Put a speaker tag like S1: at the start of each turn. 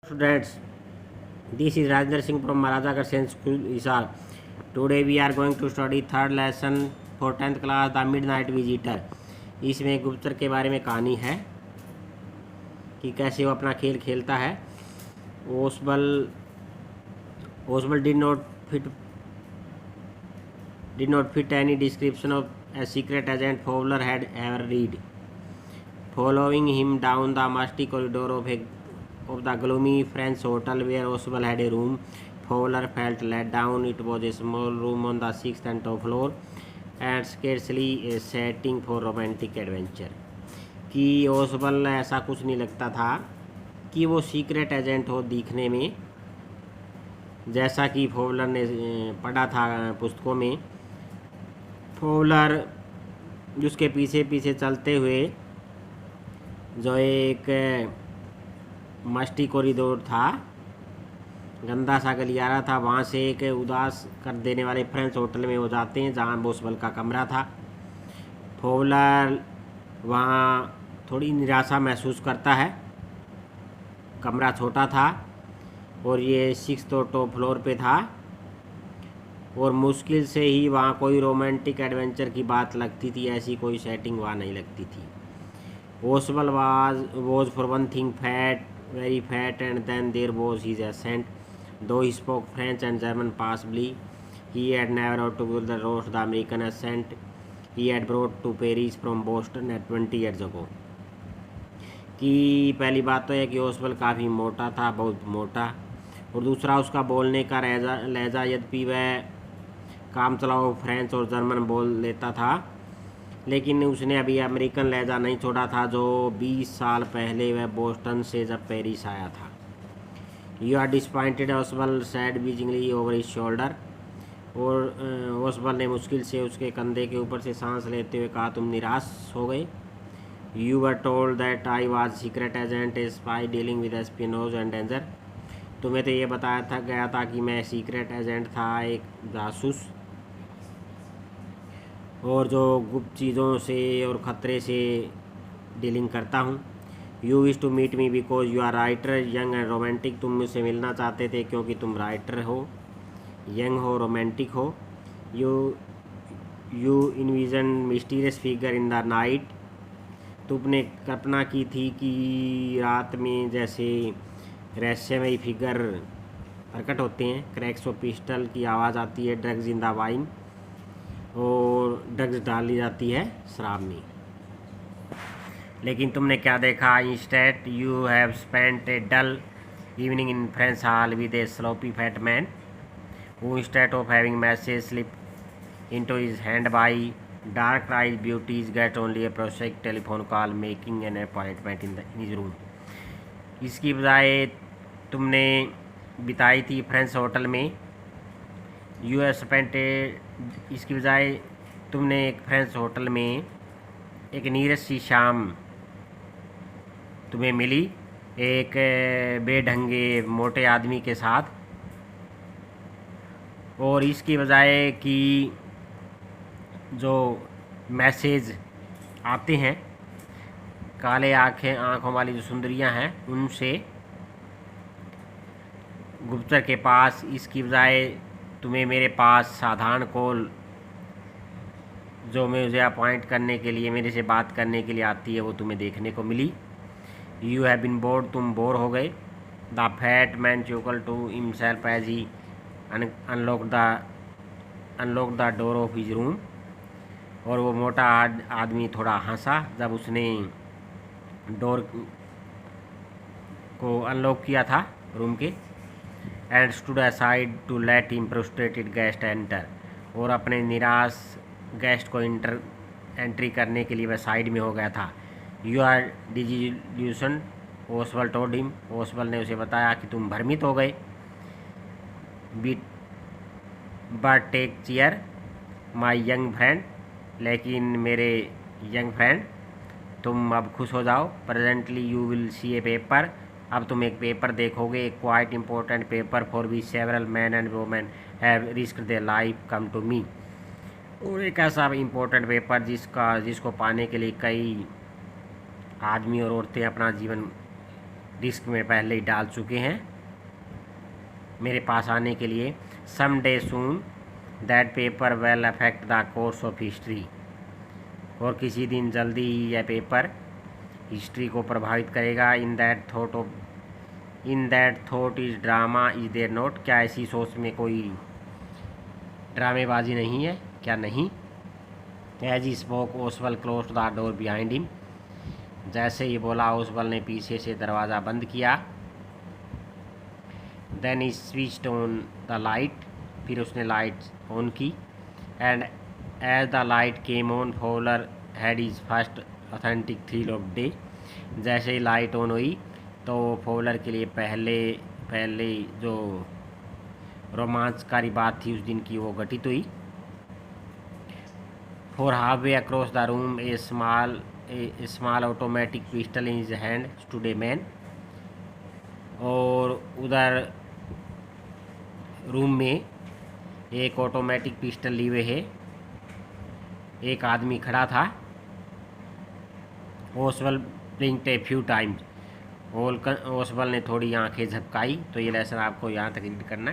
S1: Students, this is Rajendra Singh from Maharajagarh Saint School, Hisar. Today we are going to study third lesson for 10th class, The Midnight Visitor. इसमें गुप्तचर के बारे में कहानी है कि कैसे वो अपना खेल खेलता है. Oswald did not fit any description of a secret agent Fowler had ever read. Following him down the musty corridor of the gloomy French hotel where Oswald had a room, Fowler felt let down. It was a small room on the 6th and top floor and scarcely a setting for romantic adventure. कि ओसबल ऐसा कुछ नहीं लगता था कि वो secret agent हो दिखने में, जैसा कि फोवलर ने पढ़ा था पुस्तकों में. फोवलर उसके पीछे पीछे चलते हुए जो एक मस्टी कॉरिडोर था, गंदा सा गलियारा था, वहाँ से एक उदास कर देने वाले फ्रेंच होटल में वो जाते हैं जहाँ ओसबल का कमरा था. फोवलर वहाँ थोड़ी निराशा महसूस करता है. कमरा छोटा था और ये 6th और टॉप फ्लोर पे था और मुश्किल से ही वहाँ कोई रोमांटिक एडवेंचर की बात लगती थी. ऐसी कोई सेटिंग वहाँ नहीं लगती थी. Oswald was for one thing fat, very fat, and then there was his accent. Though he spoke French and German passably, he had never altogether lost the American accent he had brought to Paris from Boston at 20 years ago. कि पहली बात तो है कि ओसवल काफ़ी मोटा था, बहुत मोटा, और दूसरा उसका बोलने का लहजा यद्यपि वह काम चलाओ फ्रेंच और जर्मन बोल लेता था, लेकिन उसने अभी अमेरिकन लहजा नहीं छोड़ा था जो 20 साल पहले वह बोस्टन से जब पेरिस आया था. You are disappointed, Oswald said bitingly over his shoulder. और ओसवल ने मुश्किल से उसके कंधे के ऊपर से सांस लेते हुए कहा, तुम निराश हो गए. You were told that I was secret agent a spy dealing with Espinosa and danger. तुम्हें तो ये बताया गया था कि मैं सीक्रेट एजेंट था, एक जासूस, और जो गुप्त चीज़ों से और ख़तरे से डीलिंग करता हूँ. You wish to meet me because you are writer young and romantic. तुम मुझसे मिलना चाहते थे क्योंकि तुम राइटर हो, यंग हो, रोमांटिक हो. You invasion mysterious figure in the night. तुमने कल्पना की थी कि रात में जैसे रहस्यमयी फिगर प्रकट होते हैं. क्रैक्स ऑफ पिस्टल की आवाज़ आती है, ड्रग्स इन द वाइन, और ड्रग्स डाली जाती है शराब में. लेकिन तुमने क्या देखा? Instead you have spent a dull evening in French hall with a sloppy fat man who instead of having message slip into his hand by dark eyed beauties get only a prosaic telephone call making an appointment in his room. इसकी बजाय तुमने बिताई थी French hotel में. You have spent इसकी बजाय तुमने एक फ्रेंच होटल में एक नीरस सी शाम तुम्हें मिली एक बेढंगे मोटे आदमी के साथ, और इसकी बजाय कि जो मैसेज आते हैं काले आँखों वाली जो सुंदरियां हैं उनसे गुप्तचर के पास, इसकी बजाय तुम्हें मेरे पास साधारण कॉल जो मुझे अपॉइंट करने के लिए, मेरे से बात करने के लिए आती है, वो तुम्हें देखने को मिली. You have been bored. तुम बोर हो गए. The fat man chuckle to himself as he unlock the door of his room. और वो मोटा आदमी थोड़ा हंसा जब उसने डोर को अनलॉक किया था रूम के. And stood aside to let him frustrated guest enter. और अपने निराश गेस्ट को एंट्री करने के लिए वह साइड में हो गया था. You are disillusion, Oswald told him. Oswald ने उसे बताया कि तुम भ्रमित हो गए. But take cheer my young friend. लेकिन मेरे यंग फ्रेंड, तुम अब खुश हो जाओ. Presently you will see a paper. अब तुम एक पेपर देखोगे, एक quite important paper for which several man and women have risked their life come to me. और एक ऐसा इम्पोर्टेंट पेपर जिसको पाने के लिए कई आदमी और औरतें अपना जीवन डिस्क में पहले ही डाल चुके हैं मेरे पास आने के लिए। Some day soon that paper will affect the course of history, और किसी दिन जल्दी ही यह पेपर हिस्ट्री को प्रभावित करेगा। In that thought is drama is there note, क्या ऐसी सोच में कोई ड्रामेबाजी नहीं है, क्या नहीं। As he spoke Oswald close the door behind him, जैसे ही बोला ओसवेल ने पीछे से दरवाज़ा बंद किया। Then he switched on the light, फिर उसने लाइट ऑन की। And as the light came on Fowler had his first authentic thrill of day, जैसे ही लाइट ऑन हुई तो फॉवलर के लिए पहले जो रोमांचकारी बात थी उस दिन की वो घटित हुई। For half way across the room A small automatic pistol in his hand stood a man, और उधर रूम में एक ऑटोमेटिक पिस्टल लिए हुए है एक आदमी खड़ा था। ओसवेल ब्लिंक्ड ए फ्यू टाइम्स, ओसवेल ने थोड़ी आंखें झपकाई। तो ये लेसन आपको यहाँ तक रीड करना है।